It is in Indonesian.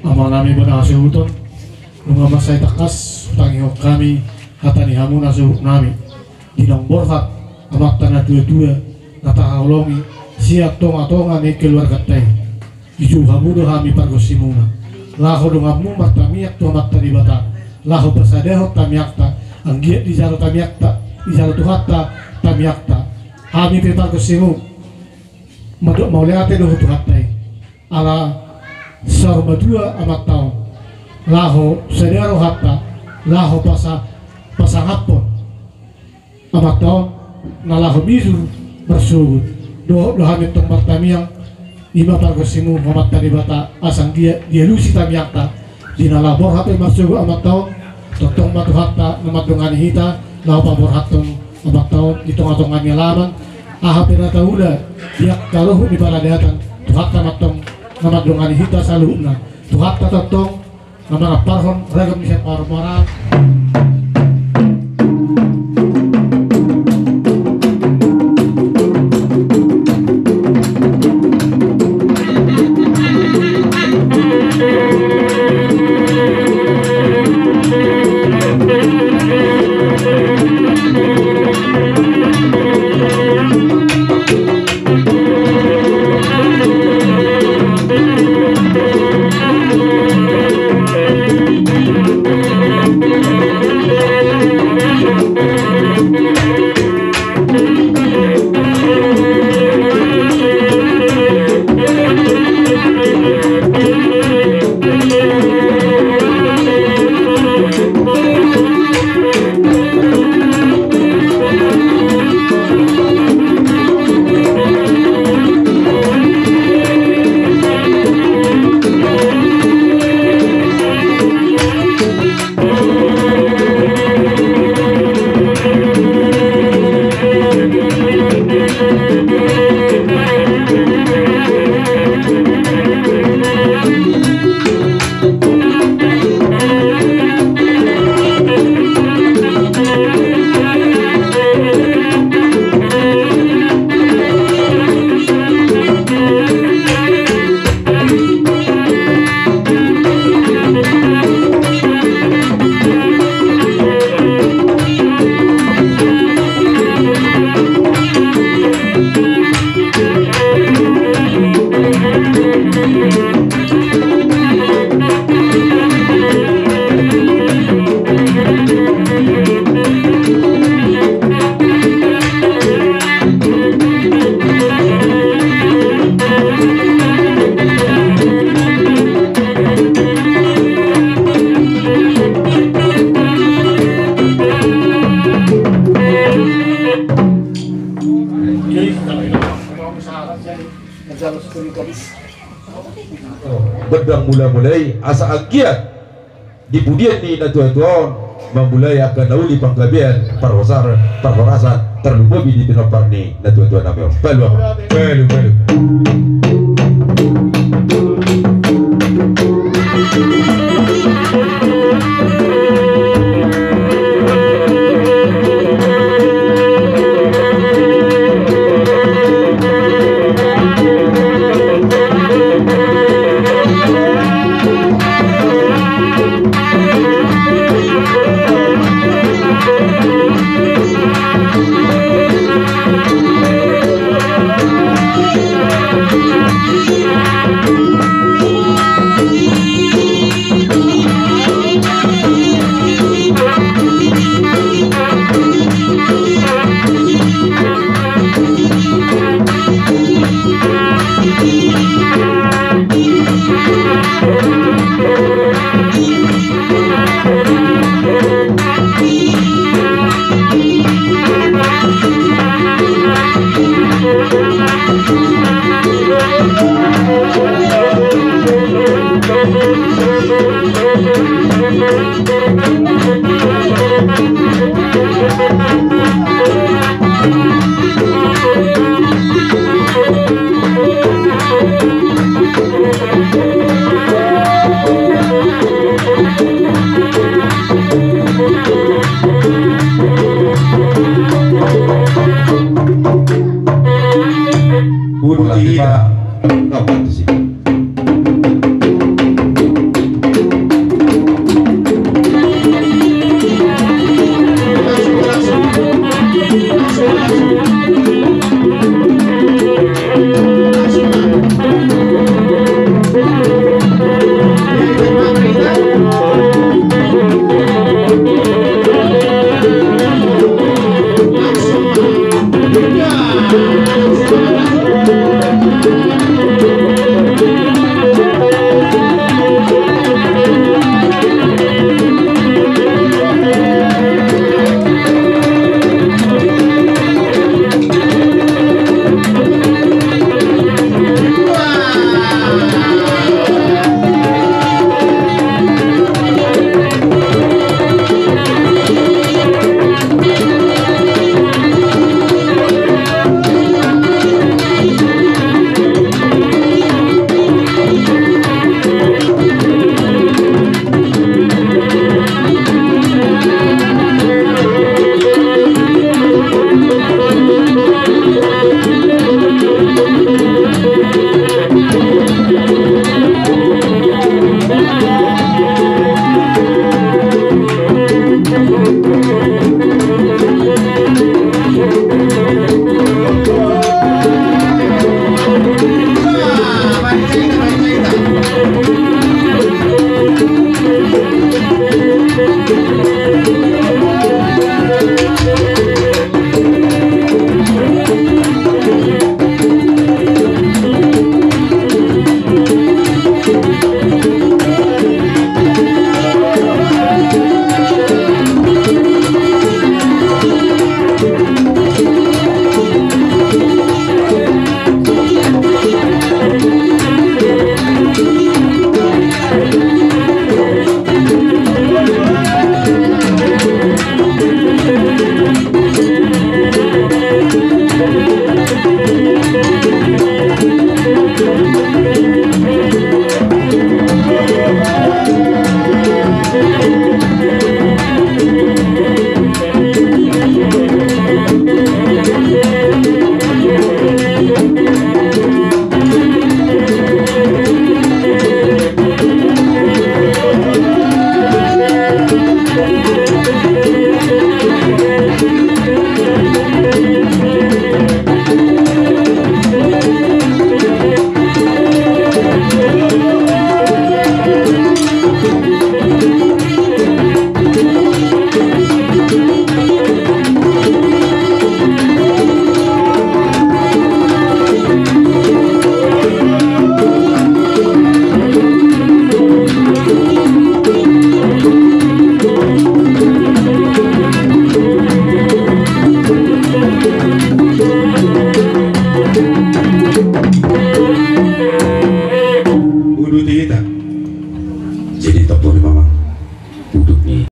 amanami berhasil hutan lumama saya takas tangihok kami hatani hamuna suhuk nami dinang borhat amat tanah dua-dua natahaulongi siap tonga-tonga ni keluarga teh isu hamudo kami pargosimuna laho dongamu matamiak tu amat tadi bata laho bersadeho tamiakta anggiat di jalo tamiakta di jalo tuhatta tamiakta kami pargosimu madok mauliate doho tuhatta ala sarma dua amat tahun laho sedero hatta laho pasangapon amat tahun nalahu mizu bersugut doh hamid tempat tamiang lima pargosimu Muhammad tadi bata asang dia lusi tamiakta dinalabor hati bersugut amat tahun totong matu hatta namat dongani hita lahu pabor hatun amat tahun ditong-tongani laman aha penata ula diak kaluh di paradatan tuhatta matong namat dongani hita saluna tuhatta totong nama parhon ragam bisa parmara bedang mulai asa agiat di budian ni na tuan-tuan memulai akan nauli pangkabian parhorasan terlubobi di pinopar ni na tuan-tuan namanya pelu Iya. Apa sih? buluti kita